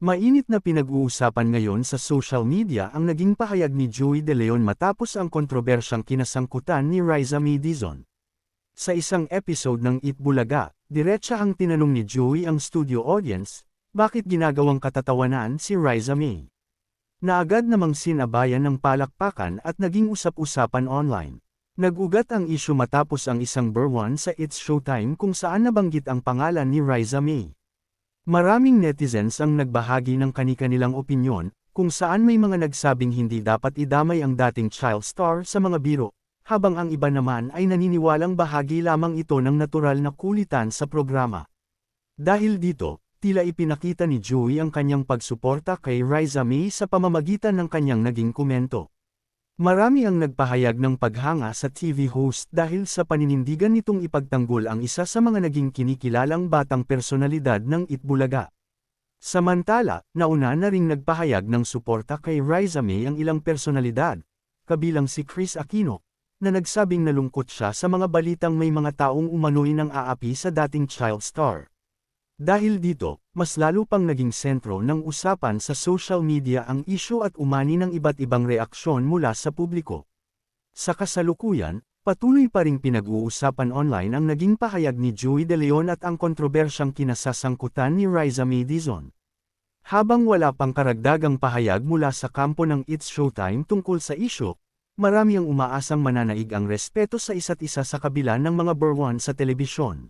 Mainit na pinag-uusapan ngayon sa social media ang naging pahayag ni Joey De Leon matapos ang kontrobersyang kinasangkutan ni Riza May Dizon. Sa isang episode ng Eat Bulaga, diretsahang tinanong ni Joey ang studio audience, bakit ginagawang katatawanan si Riza May? Na agad namang sinabayan ng palakpakan at naging usap-usapan online. Nag-ugat ang isyu matapos ang isang burwan sa It's Showtime kung saan nabanggit ang pangalan ni Riza May. Maraming netizens ang nagbahagi ng kani-kanilang opinyon, kung saan may mga nagsabing hindi dapat idamay ang dating child star sa mga biro, habang ang iba naman ay naniniwalang bahagi lamang ito ng natural na kulitan sa programa. Dahil dito, tila ipinakita ni Joey ang kanyang pagsuporta kay Riza May sa pamamagitan ng kanyang naging komento. Marami ang nagpahayag ng paghanga sa TV host dahil sa paninindigan nitong ipagtanggol ang isa sa mga naging kinikilalang batang personalidad ng Itbulaga. Samantala, nauna na ring nagpahayag ng suporta kay Riza May ang ilang personalidad, kabilang si Kris Aquino, na nagsabing nalungkot siya sa mga balitang may mga taong umano'y ng aapi sa dating child star. Dahil dito, mas lalo pang naging sentro ng usapan sa social media ang isyu at umani ng iba't ibang reaksyon mula sa publiko. Sa kasalukuyan, patuloy pa ring pinag-uusapan online ang naging pahayag ni Joey De Leon at ang kontrobersyang kinasasangkutan ni Riza May Dizon. Habang wala pang karagdagang pahayag mula sa kampo ng It's Showtime tungkol sa isyu, marami ang umaasang mananaig ang respeto sa isa't isa sa kabila ng mga burwan sa telebisyon.